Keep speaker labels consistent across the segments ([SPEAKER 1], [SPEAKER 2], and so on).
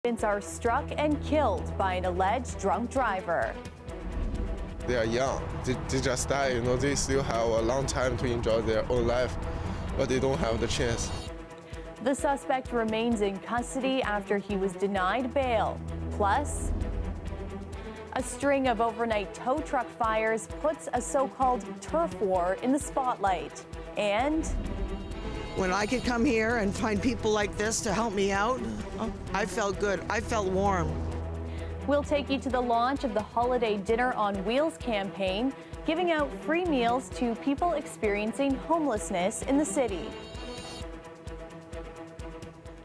[SPEAKER 1] Students are struck and killed by an alleged drunk driver.
[SPEAKER 2] They are young. They just died. They still have a long time to enjoy their own life, but they don't have the chance.
[SPEAKER 1] The suspect remains in custody after he was denied bail. Plus, a string of overnight tow truck fires puts a so-called turf war in the spotlight. And
[SPEAKER 3] when I could come here and find people like this to help me out, I felt good. I felt warm.
[SPEAKER 1] We'll take you to the launch of the Holiday Dinner on Wheels campaign, giving out free meals to people experiencing homelessness in the city.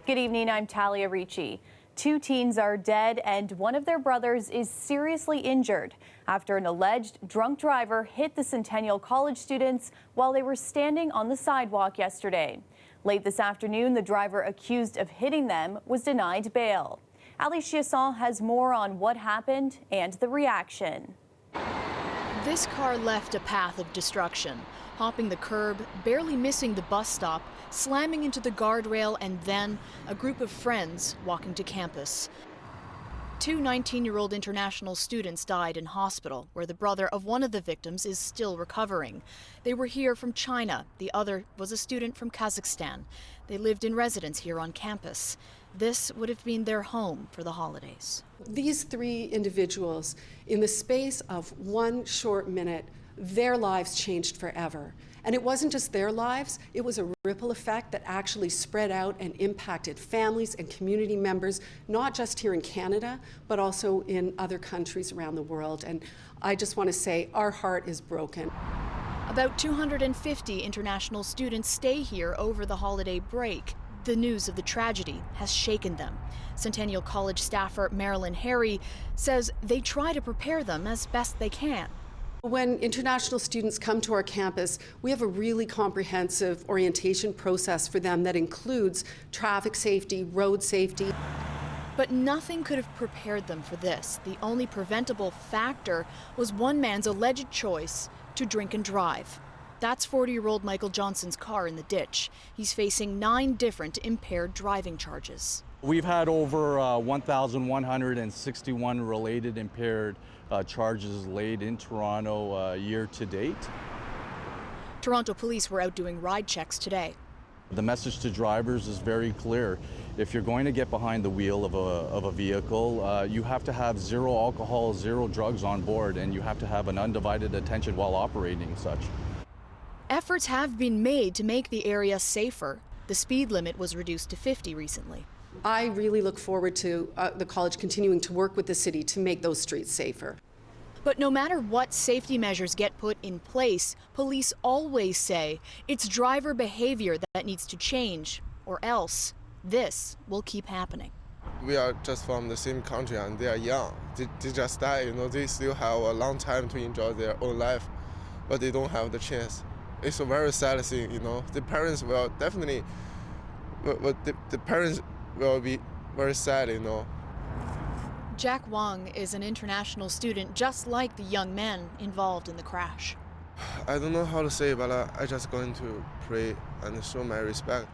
[SPEAKER 1] Good evening, I'm Talia Ricci. 2 teens are dead and one of their brothers is seriously injured after an alleged drunk driver hit the Centennial College students while they were standing on the sidewalk yesterday. Late this afternoon, the driver accused of hitting them was denied bail. Ali Chiasson has more on what happened and the reaction.
[SPEAKER 4] This car left a path of destruction, hopping the curb, barely missing the bus stop, slamming into the guardrail, and then a group of friends walking to campus. 2 19-year-old international students died in hospital, where the brother of one of the victims is still recovering. They were here from China. The other was a student from Kazakhstan. They lived in residence here on campus. This would have been their home for the holidays.
[SPEAKER 5] These 3 individuals, in the space of 1 short minute, their lives changed forever. And it wasn't just their lives, it was a ripple effect that actually spread out and impacted families and community members, not just here in Canada, but also in other countries around the world. And I just want to say our heart is broken.
[SPEAKER 4] About 250 international students stay here over the holiday break. The news of the tragedy has shaken them. Centennial College staffer Marilyn Harry says they try to prepare them as best they can.
[SPEAKER 5] When international students come to our campus, we have a really comprehensive orientation process for them that includes traffic safety, road safety.
[SPEAKER 4] But nothing could have prepared them for this. The only preventable factor was one man's alleged choice to drink and drive. That's 40-year-old Michael Johnson's car in the ditch. He's facing 9 different impaired driving charges.
[SPEAKER 6] We've had over 1,161 related impaired charges laid in Toronto year to date.
[SPEAKER 4] Toronto police were out doing ride checks today.
[SPEAKER 6] The message to drivers is very clear. If you're going to get behind the wheel of a vehicle, you have to have 0 alcohol, 0 drugs on board, and you have to have an undivided attention while operating such.
[SPEAKER 4] Efforts have been made to make the area safer. The speed limit was reduced to 50 recently.
[SPEAKER 5] I really look forward to the college continuing to work with the city to make those streets safer.
[SPEAKER 4] But no matter what safety measures get put in place, police always say it's driver behavior that needs to change, or else this will keep happening.
[SPEAKER 2] We are just from the same country and they are young. They just died. They still have a long time to enjoy their own life, but they don't have the chance. It's a very sad thing. The parents will definitely, the parents will be very sad.
[SPEAKER 4] Jack Wang is an international student just like the young men involved in the crash.
[SPEAKER 2] I don't know how to say, but I just going to pray and show my respect.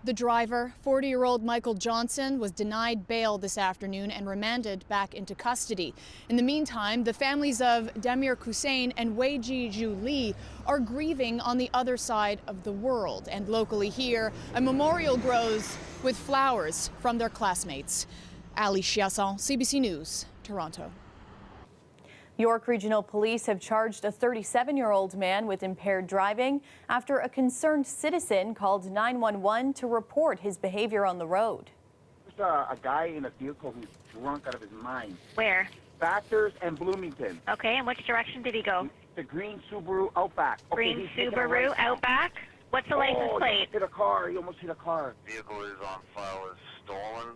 [SPEAKER 4] The driver, 40-year-old Michael Johnson, was denied bail this afternoon and remanded back into custody. In the meantime, the families of Damir Hussein and Wei Ji-ju Lee are grieving on the other side of the world. And locally here, a memorial grows with flowers from their classmates. Ali Chiasson, CBC News, Toronto.
[SPEAKER 1] York Regional Police have charged a 37-year-old man with impaired driving after a concerned citizen called 911 to report his behavior on the road.
[SPEAKER 7] There's a guy in a vehicle who's drunk out of his mind.
[SPEAKER 8] Where?
[SPEAKER 7] Bathurst and Bloomington.
[SPEAKER 8] Okay, and which direction did he go?
[SPEAKER 7] The green Subaru Outback.
[SPEAKER 8] Green Subaru Outback? What's the license plate?
[SPEAKER 7] He hit a car. He almost hit a car.
[SPEAKER 9] Vehicle is on file as stolen.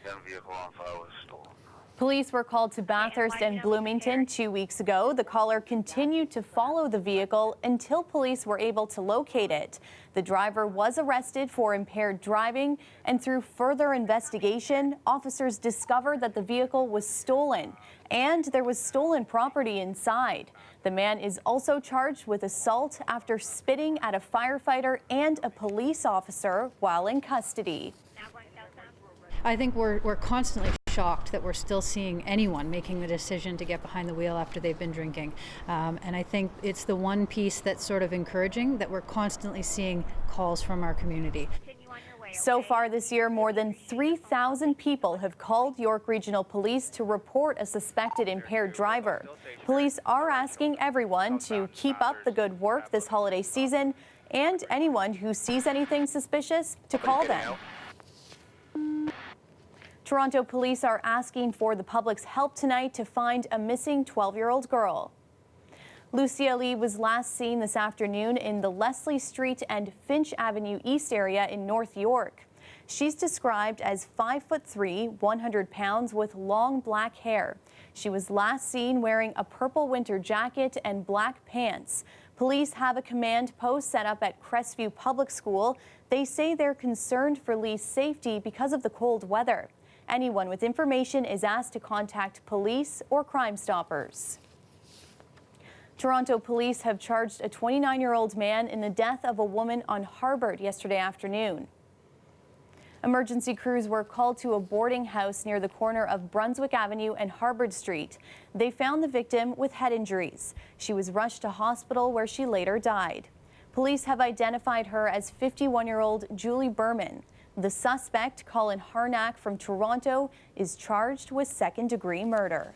[SPEAKER 9] Then vehicle on file is stolen.
[SPEAKER 1] Police were called to Bathurst and Bloomington 2 weeks ago. The caller continued to follow the vehicle until police were able to locate it. The driver was arrested for impaired driving, and through further investigation, officers discovered that the vehicle was stolen and there was stolen property inside. The man is also charged with assault after spitting at a firefighter and a police officer while in custody.
[SPEAKER 10] I think we're constantly shocked that we're still seeing anyone making the decision to get behind the wheel after they've been drinking. And I think it's the one piece that's sort of encouraging, that we're constantly seeing calls from our community.
[SPEAKER 1] So far this year, more than 3,000 people have called York Regional Police to report a suspected impaired driver. Police are asking everyone to keep up the good work this holiday season, and anyone who sees anything suspicious to call them. Toronto police are asking for the public's help tonight to find a missing 12-year-old girl. Lucia Lee was last seen this afternoon in the Leslie Street and Finch Avenue East area in North York. She's described as 5'3", 100 pounds with long black hair. She was last seen wearing a purple winter jacket and black pants. Police have a command post set up at Crestview Public School. They say they're concerned for Lee's safety because of the cold weather. Anyone with information is asked to contact police or Crime Stoppers. Toronto police have charged a 29-year-old man in the death of a woman on Harbord yesterday afternoon. Emergency crews were called to a boarding house near the corner of Brunswick Avenue and Harbord Street. They found the victim with head injuries. She was rushed to hospital where she later died. Police have identified her as 51-year-old Julie Berman. The suspect, Colin Harnack from Toronto, is charged with second-degree murder.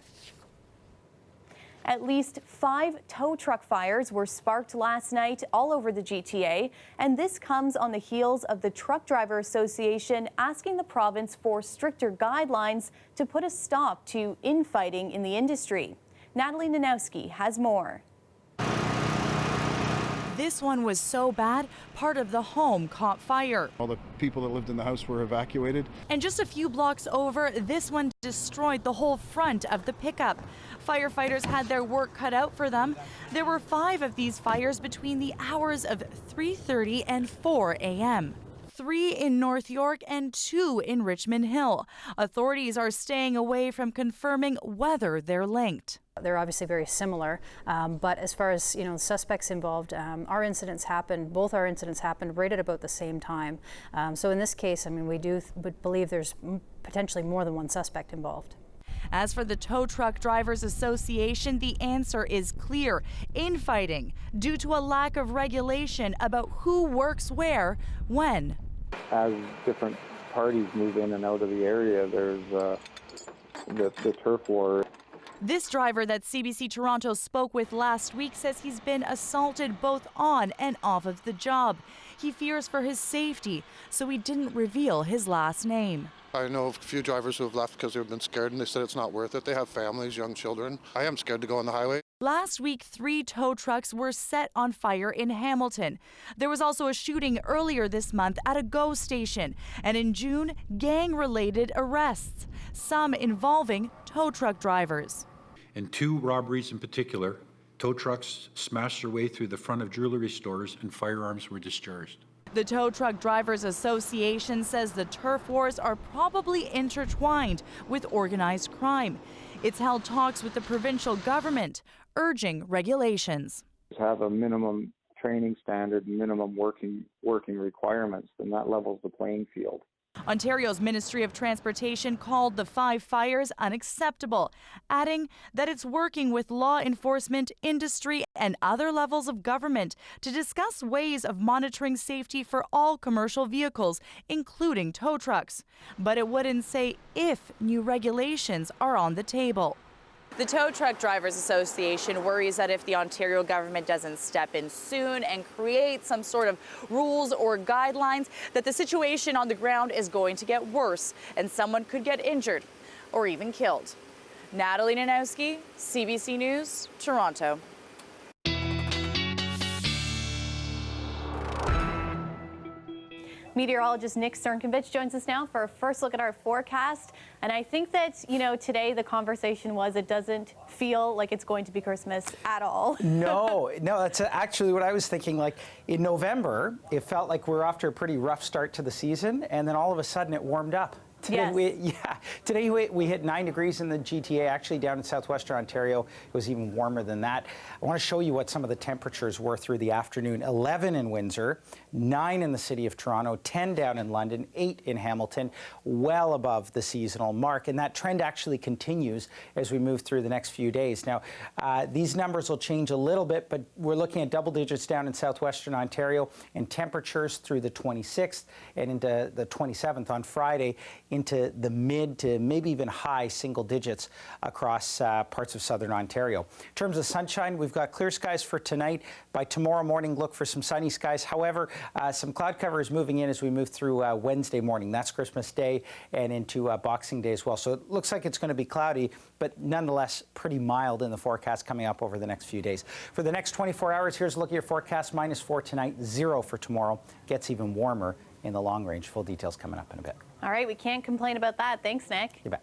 [SPEAKER 1] At least 5 tow truck fires were sparked last night all over the GTA, and this comes on the heels of the Truck Driver Association asking the province for stricter guidelines to put a stop to infighting in the industry. Natalie Nanowski has more.
[SPEAKER 11] This one was so bad, part of the home caught fire.
[SPEAKER 12] All the people that lived in the house were evacuated.
[SPEAKER 11] And just a few blocks over, this one destroyed the whole front of the pickup. Firefighters had their work cut out for them. There were 5 of these fires between the hours of 3:30 and 4 a.m. 3 in North York and 2 in Richmond Hill. Authorities are staying away from confirming whether they're linked.
[SPEAKER 10] They're obviously very similar, but as far as suspects involved, both our incidents happened right at about the same time. So in this case, we do believe there's potentially more than one suspect involved.
[SPEAKER 11] As for the Tow Truck Drivers Association, the answer is clear: infighting due to a lack of regulation about who works where, when.
[SPEAKER 13] As different parties move in and out of the area, there's the turf war.
[SPEAKER 11] This driver that CBC Toronto spoke with last week says he's been assaulted both on and off of the job. He fears for his safety, so he didn't reveal his last name.
[SPEAKER 14] I know of a few drivers who have left because they've been scared, and they said it's not worth it. They have families, young children. I am scared to go on the highway.
[SPEAKER 11] Last week, 3 tow trucks were set on fire in Hamilton. There was also a shooting earlier this month at a GO station. And in June, gang-related arrests, some involving tow truck drivers.
[SPEAKER 15] In 2 robberies in particular, tow trucks smashed their way through the front of jewelry stores and firearms were discharged.
[SPEAKER 11] The Tow Truck Drivers Association says the turf wars are probably intertwined with organized crime. It's held talks with the provincial government, urging regulations.
[SPEAKER 13] Have a minimum training standard, minimum working requirements, then that levels the playing field.
[SPEAKER 11] Ontario's Ministry of Transportation called the 5 fires unacceptable, adding that it's working with law enforcement, industry, and other levels of government to discuss ways of monitoring safety for all commercial vehicles, including tow trucks. But it wouldn't say if new regulations are on the table. The Tow Truck Drivers Association worries that if the Ontario government doesn't step in soon and create some sort of rules or guidelines, that the situation on the ground is going to get worse and someone could get injured or even killed. Natalie Nanowski, CBC News, Toronto.
[SPEAKER 1] Meteorologist Nick Sternkovich joins us now for a first look at our forecast. And I think that, today the conversation was it doesn't feel like it's going to be Christmas at all.
[SPEAKER 16] No, that's actually what I was thinking. Like in November, it felt like we're off to a pretty rough start to the season, and then all of a sudden it warmed up. Today, today we hit 9 degrees in the GTA. Actually, down in southwestern Ontario, it was even warmer than that. I want to show you what some of the temperatures were through the afternoon. 11 in Windsor, 9 in the city of Toronto, 10 down in London, 8 in Hamilton, well above the seasonal mark. And that trend actually continues as we move through the next few days. Now, these numbers will change a little bit, but we're looking at double digits down in southwestern Ontario and temperatures through the 26th and into the 27th on Friday, into the mid to maybe even high single digits across parts of southern Ontario. In terms of sunshine, we've got clear skies for tonight. By tomorrow morning, look for some sunny skies. However, some cloud cover is moving in as we move through Wednesday morning. That's Christmas Day and into Boxing Day as well. So it looks like it's going to be cloudy, but nonetheless pretty mild in the forecast coming up over the next few days. For the next 24 hours, here's a look at your forecast. -4 tonight, 0 for tomorrow. Gets even warmer in the long range. Full details coming up in a bit.
[SPEAKER 1] All right, we can't complain about that. Thanks, Nick.
[SPEAKER 16] You bet.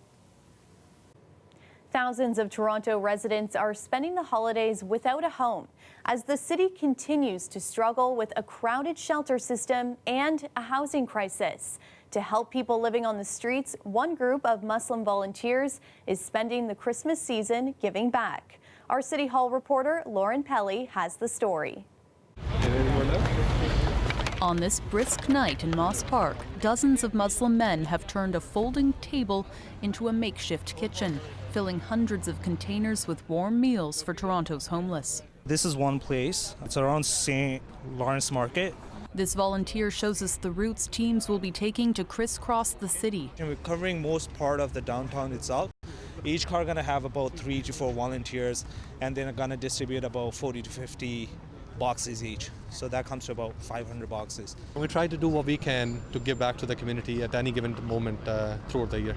[SPEAKER 1] Thousands of Toronto residents are spending the holidays without a home as the city continues to struggle with a crowded shelter system and a housing crisis. To help people living on the streets, one group of Muslim volunteers is spending the Christmas season giving back. Our City Hall reporter, Lauren Pelly, has the story.
[SPEAKER 17] On this brisk night in Moss Park, dozens of Muslim men have turned a folding table into a makeshift kitchen, filling hundreds of containers with warm meals for Toronto's homeless.
[SPEAKER 18] This is one place. It's around St. Lawrence Market.
[SPEAKER 17] This volunteer shows us the routes teams will be taking to crisscross the city.
[SPEAKER 18] And we're covering most part of the downtown itself. Each car gonna have about 3 to 4 volunteers, and they're gonna distribute about 40 to 50 boxes each. So that comes to about 500 boxes.
[SPEAKER 19] We try to do what we can to give back to the community at any given moment throughout the year.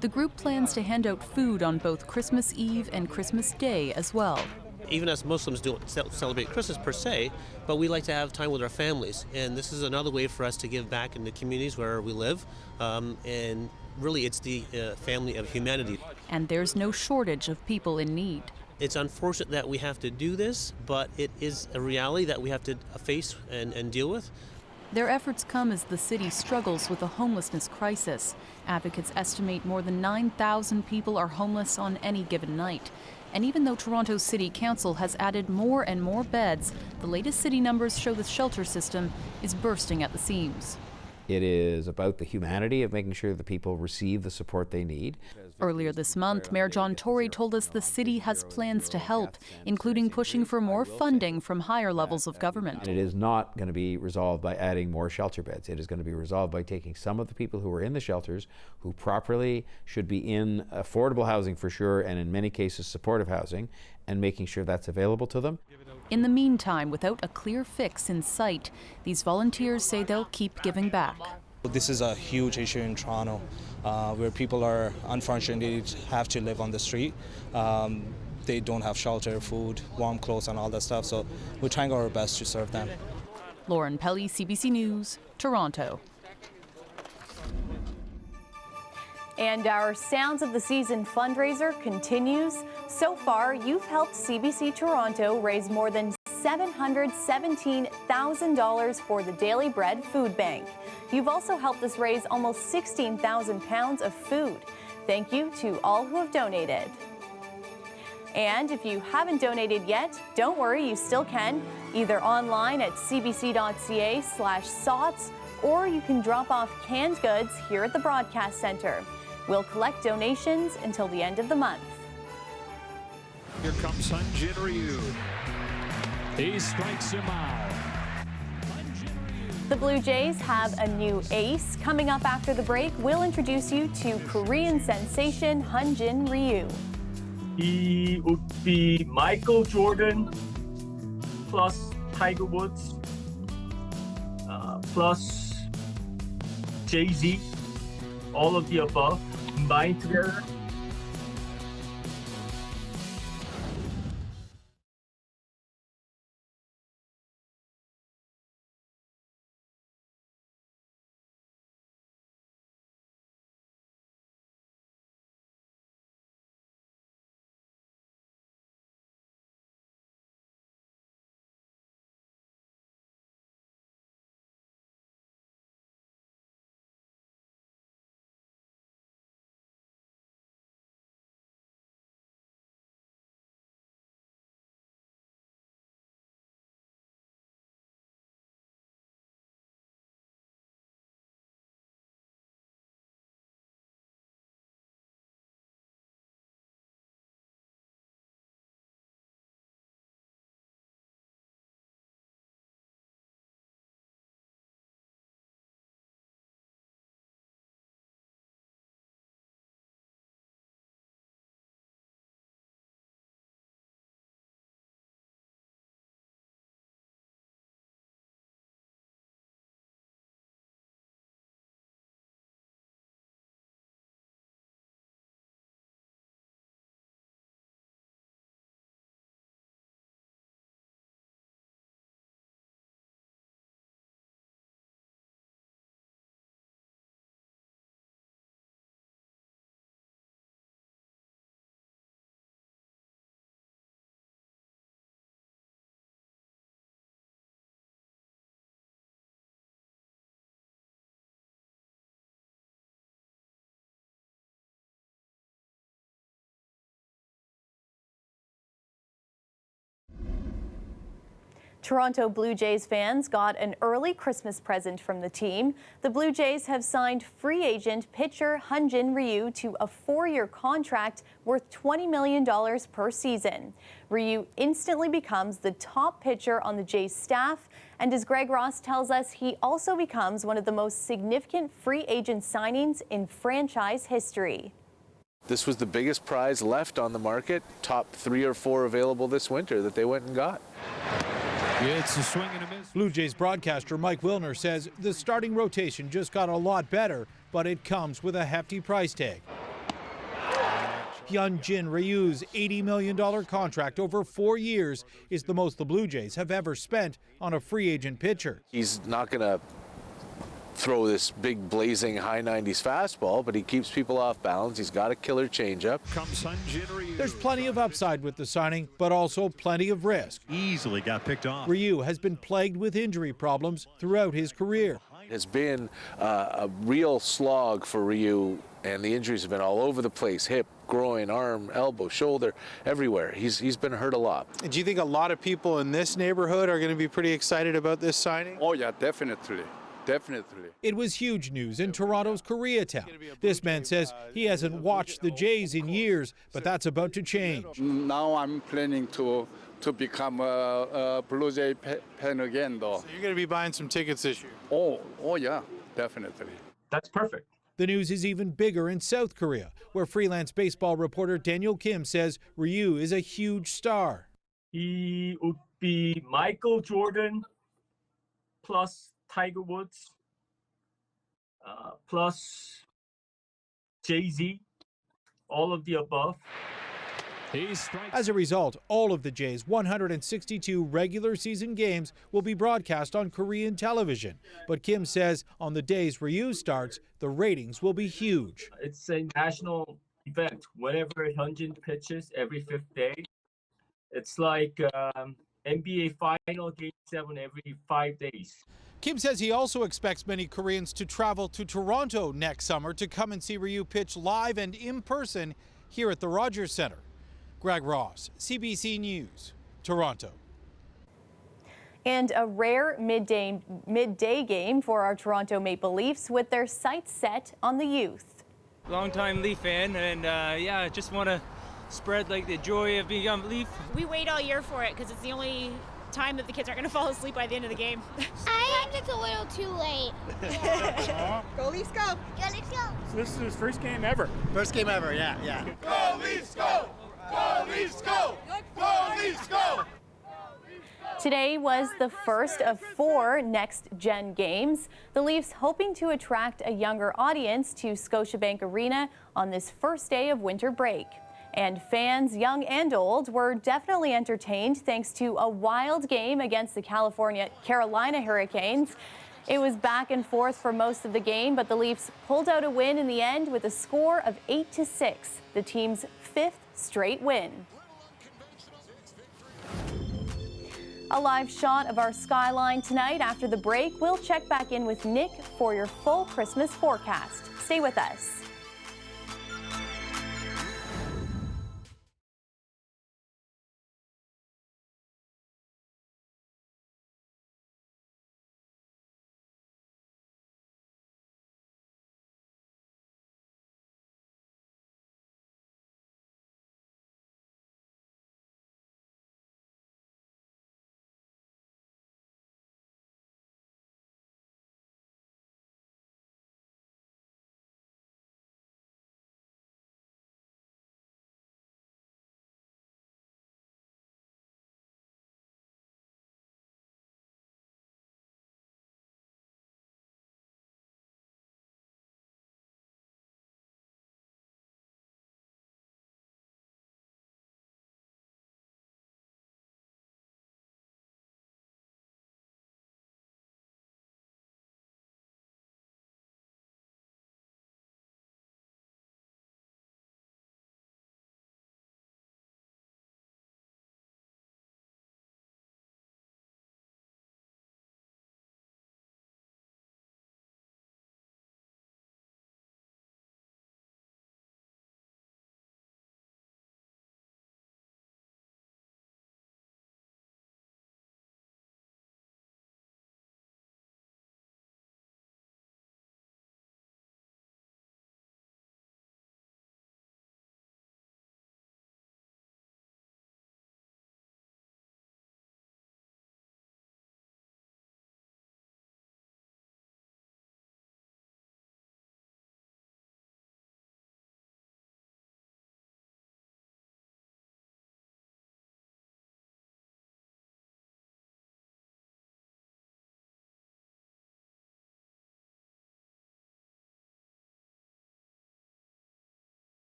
[SPEAKER 17] The group plans to hand out food on both Christmas Eve and Christmas Day as well.
[SPEAKER 20] Even as Muslims don't celebrate Christmas per se, but we like to have time with our families. And this is another way for us to give back in the communities where we live. And really, it's the family of humanity.
[SPEAKER 17] And there's no shortage of people in need.
[SPEAKER 20] It's unfortunate that we have to do this, but it is a reality that we have to face and deal with.
[SPEAKER 17] Their efforts come as the city struggles with a homelessness crisis. Advocates estimate more than 9,000 people are homeless on any given night. And even though Toronto's City Council has added more and more beds, the latest city numbers show the shelter system is bursting at the seams.
[SPEAKER 21] It is about the humanity of making sure that people receive the support they need.
[SPEAKER 17] Earlier this month, Mayor John Tory told us the city has plans to help, including pushing for more funding from higher levels of government.
[SPEAKER 21] And it is not going to be resolved by adding more shelter beds. It is going to be resolved by taking some of the people who are in the shelters, who properly should be in affordable housing for sure, and in many cases supportive housing, and making sure that's available to them.
[SPEAKER 17] In the meantime, without a clear fix in sight, these volunteers say they'll keep giving back.
[SPEAKER 18] This is a huge issue in Toronto, where people are unfortunately have to live on the street. They don't have shelter, food, warm clothes, and all that stuff. So we're trying our best to serve them.
[SPEAKER 17] Lauren Pelly, CBC News, Toronto.
[SPEAKER 1] And our Sounds of the Season fundraiser continues. So far, you've helped CBC Toronto raise more than $717,000 for the Daily Bread Food Bank. You've also helped us raise almost 16,000 pounds of food. Thank you to all who have donated. And if you haven't donated yet, don't worry, you still can, either online at cbc.ca/sots, or you can drop off canned goods here at the Broadcast Centre. We'll collect donations until the end of the month.
[SPEAKER 22] Here comes Hyunjin Ryu. He strikes him out.
[SPEAKER 1] The Blue Jays have a new ace. Coming up after the break, we'll introduce you to Korean sensation Hyunjin Ryu.
[SPEAKER 23] He would be Michael Jordan plus Tiger Woods plus Jay-Z, all of the above combined together.
[SPEAKER 1] Toronto Blue Jays fans got an early Christmas present from the team. The Blue Jays have signed free agent pitcher Hyun-Jin Ryu to a 4-year contract worth $20 million per season. Ryu instantly becomes the top pitcher on the Jays staff, and as Greg Ross tells us, he also becomes one of the most significant free agent signings in franchise history.
[SPEAKER 3] This was the biggest prize left on the market, top 3 or 4 available this winter that they went and got.
[SPEAKER 22] It's a swing and a miss. Blue Jays broadcaster Mike Wilner says the starting rotation just got a lot better, but it comes with a hefty price tag. Hyun-Jin Ryu's $80 million contract over 4 years is the most the Blue Jays have ever spent on a free agent pitcher.
[SPEAKER 3] He's not going to throw this big blazing high 90s fastball, but he keeps people off balance. He's got a killer changeup.
[SPEAKER 22] There's plenty of upside with the signing, but also plenty of risk.
[SPEAKER 5] Easily got picked off.
[SPEAKER 22] Ryu has been plagued with injury problems throughout his career.
[SPEAKER 3] It has been a real slog for Ryu, and the injuries have been all over the place: hip, groin, arm, elbow, shoulder, everywhere. He's been hurt a lot.
[SPEAKER 6] Do you think a lot of people in this neighborhood are going to be pretty excited about this signing?
[SPEAKER 24] Oh yeah, definitely. Definitely.
[SPEAKER 22] It was huge news in Toronto's Koreatown. This man says he hasn't watched the Jays in years, but that's about to change.
[SPEAKER 24] Now I'm planning to become a Blue Jay fan again, though.
[SPEAKER 6] So you're going to be buying some tickets this year?
[SPEAKER 24] Oh yeah, definitely.
[SPEAKER 23] That's perfect.
[SPEAKER 22] The news is even bigger in South Korea, where freelance baseball reporter Daniel Kim says Ryu is a huge star.
[SPEAKER 23] He would be Michael Jordan plus Tiger Woods, plus Jay-Z, all of the above.
[SPEAKER 22] As a result, all of the Jays' 162 regular season games will be broadcast on Korean television. But Kim says on the days Ryu starts, the ratings will be huge.
[SPEAKER 23] It's a national event. Whenever Hyun-Jin pitches every 5th day, it's like NBA Final Game 7 every 5 days.
[SPEAKER 22] Kim says he also expects many Koreans to travel to Toronto next summer to come and see Ryu pitch live and in person here at the Rogers Centre. Greg Ross, CBC News, Toronto.
[SPEAKER 1] And a rare midday game for our Toronto Maple Leafs with their sights set on the youth.
[SPEAKER 25] Long-time Leaf fan, and yeah, just want to spread like the joy of being a Leaf.
[SPEAKER 26] We wait all year for it because it's the only time that the kids aren't going to fall asleep by the end of the game.
[SPEAKER 27] I think it's a little too late.
[SPEAKER 26] Yeah. Go Leafs, go!
[SPEAKER 27] Go Leafs, go!
[SPEAKER 23] So this is his first game ever.
[SPEAKER 6] First game ever, yeah.
[SPEAKER 24] Go Leafs, go! Go Leafs, go! Go Leafs, go!
[SPEAKER 1] Today was the first of 4 next-gen games. The Leafs hoping to attract a younger audience to Scotiabank Arena on this first day of winter break. And fans, young and old, were definitely entertained thanks to a wild game against the Carolina Hurricanes. It was back and forth for most of the game, but the Leafs pulled out a win in the end with a score of 8-6, the team's 5th straight win. A live shot of our skyline tonight. After the break, we'll check back in with Nick for your full Christmas forecast. Stay with us.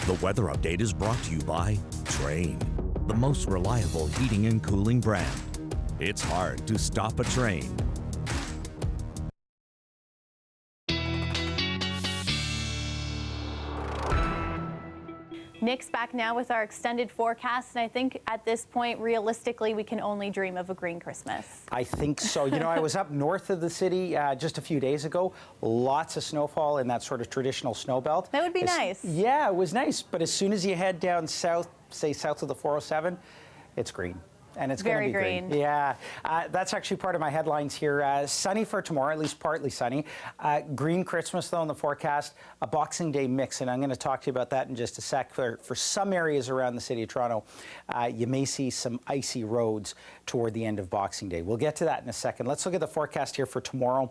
[SPEAKER 2] The weather update is brought to you by Train, the most reliable heating and cooling brand. It's hard to stop a train.
[SPEAKER 1] Nick's back now with our extended forecast, and I think at this point, realistically, we can only dream of a green Christmas.
[SPEAKER 16] I think so. You know, I was up north of the city just a few days ago. Lots of snowfall in that sort of traditional snow belt.
[SPEAKER 1] That would be nice.
[SPEAKER 16] Yeah, it was nice. But as soon as you head down south, say south of the 407, it's green. And it's going to be green. Yeah, that's actually part of my headlines here. Sunny for tomorrow, at least partly sunny. Green Christmas, though, in the forecast. A Boxing Day mix, and I'm going to talk to you about that in just a sec. For some areas around the city of Toronto, you may see some icy roads toward the end of Boxing Day. We'll get to that in a second. Let's look at the forecast here for tomorrow.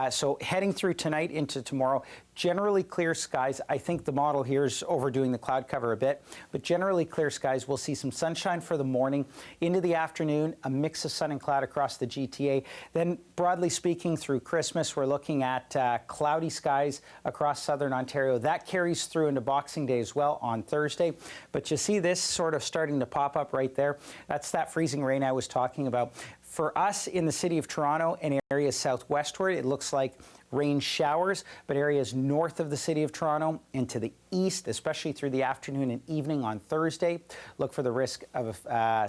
[SPEAKER 16] So heading through tonight into tomorrow, generally clear skies. I think the model here is overdoing the cloud cover a bit, but generally clear skies. We'll see some sunshine for the morning. Into the afternoon, a mix of sun and cloud across the GTA. Then, broadly speaking, through Christmas, we're looking at cloudy skies across southern Ontario. That carries through into Boxing Day as well on Thursday. But you see this sort of starting to pop up right there. That's that freezing rain I was talking about. For us in the city of Toronto and areas southwestward, it looks like rain showers, but areas north of the city of Toronto and to the east, especially through the afternoon and evening on Thursday, look for the risk of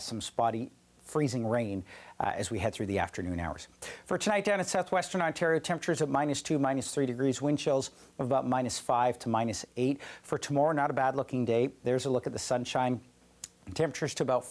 [SPEAKER 16] some spotty freezing rain as we head through the afternoon hours. For tonight down in southwestern Ontario, temperatures at -2, -3 degrees, wind chills of about -5 to -8. For tomorrow, not a bad looking day. There's a look at the sunshine. Temperatures to about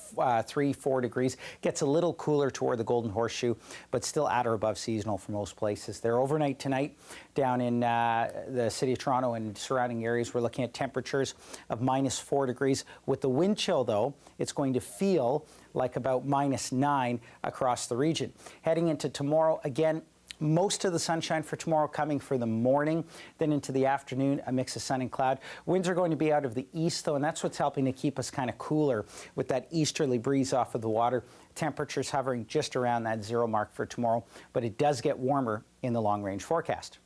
[SPEAKER 16] 3-4 degrees. Gets a little cooler toward the Golden Horseshoe, but still at or above seasonal for most places. They're overnight tonight down in the city of Toronto and surrounding areas. We're looking at temperatures of -4 degrees. With the wind chill, though, it's going to feel like about -9 across the region. Heading into tomorrow, again, most of the sunshine for tomorrow coming for the morning, then into the afternoon, a mix of sun and cloud. Winds are going to be out of the east, though, and that's what's helping to keep us kind of cooler with that easterly breeze off of the water. Temperatures hovering just around that 0 mark for tomorrow, but it does get warmer in the long-range forecast.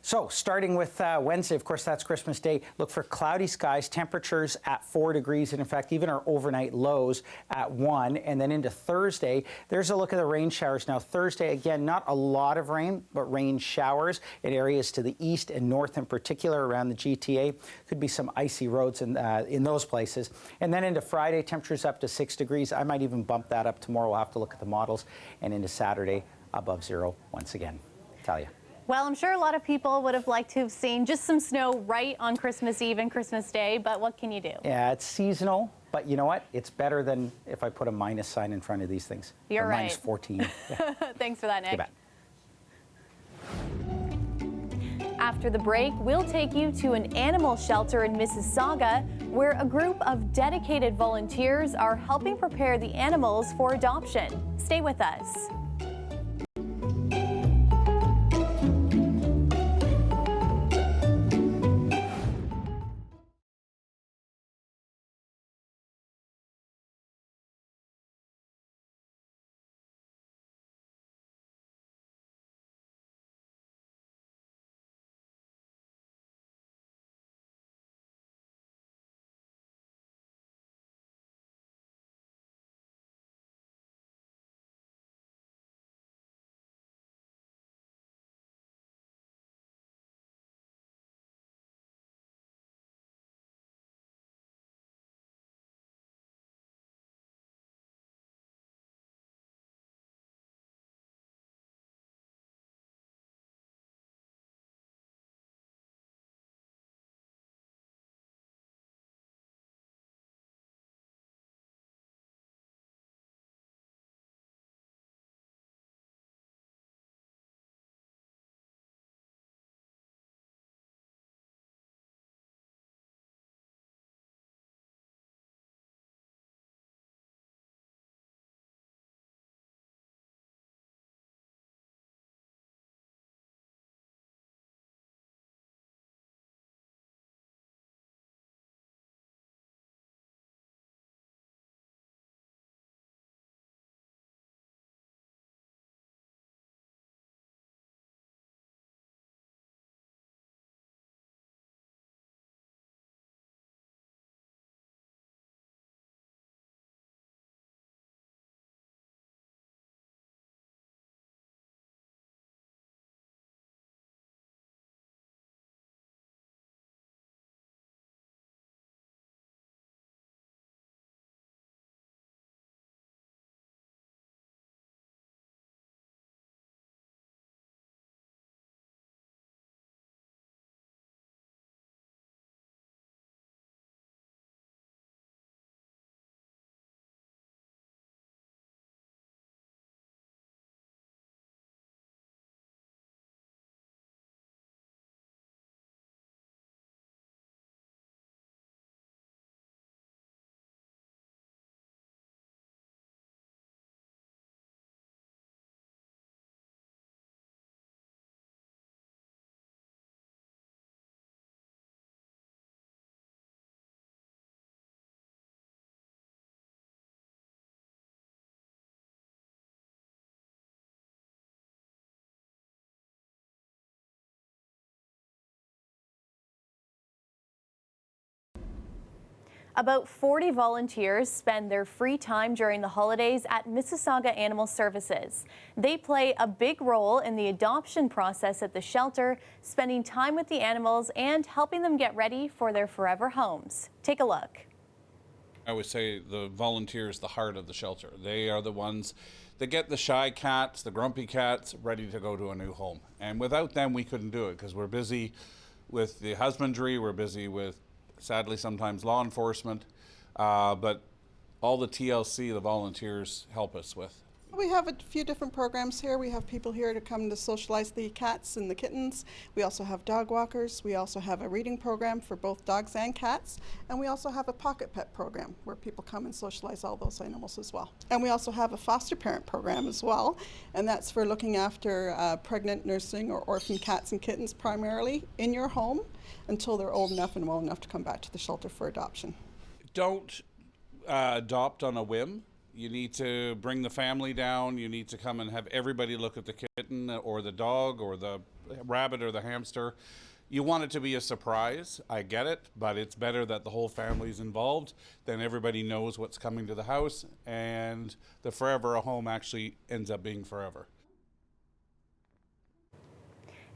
[SPEAKER 16] So starting with Wednesday, of course, that's Christmas Day. Look for cloudy skies, temperatures at 4 degrees, and in fact, even our overnight lows at 1. And then into Thursday, there's a look at the rain showers. Now, Thursday, again, not a lot of rain, but rain showers in areas to the east and north in particular around the GTA. Could be some icy roads in those places. And then into Friday, temperatures up to 6 degrees. I might even bump that up tomorrow. We'll have to look at the models. And into Saturday, above 0 once again. Talia.
[SPEAKER 1] Well, I'm sure a lot of people would have liked to have seen just some snow right on Christmas Eve and Christmas Day, but what can you do?
[SPEAKER 16] Yeah, it's seasonal, but you know what? It's better than if I put a minus sign in front of these things.
[SPEAKER 1] You're right.
[SPEAKER 16] -14. Yeah.
[SPEAKER 1] Thanks for that, Nick.
[SPEAKER 16] You bet.
[SPEAKER 1] After the break, we'll take you to an animal shelter in Mississauga, where a group of dedicated volunteers are helping prepare the animals for adoption. Stay with us. About 40 volunteers spend their free time during the holidays at Mississauga Animal Services. They play a big role in the adoption process at the shelter, spending time with the animals and helping them get ready for their forever homes. Take a look.
[SPEAKER 4] I would say the volunteers, the heart of the shelter. They are the ones that get the shy cats, the grumpy cats, ready to go to a new home. And without them, we couldn't do it because we're busy with the husbandry, we're busy with, sadly, sometimes law enforcement, but all the TLC, the volunteers, help us with.
[SPEAKER 5] We have a few different programs here. We have people here to come to socialize the cats and the kittens. We also have dog walkers. We also have a reading program for both dogs and cats. And we also have a pocket pet program where people come and socialize all those animals as well. And we also have a foster parent program as well. And that's for looking after pregnant, nursing, or orphan cats and kittens primarily in your home until they're old enough and well enough to come back to the shelter for adoption.
[SPEAKER 4] Don't adopt on a whim. You need to bring the family down. You need to come and have everybody look at the kitten or the dog or the rabbit or the hamster. You want it to be a surprise. I get it, but it's better that the whole family's involved. Then everybody knows what's coming to the house, and the forever a home actually ends up being forever.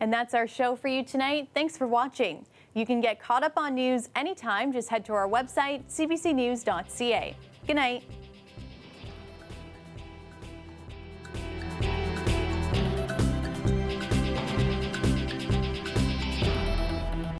[SPEAKER 1] And that's our show for you tonight. Thanks for watching. You can get caught up on news anytime. Just head to our website, cbcnews.ca. Good night.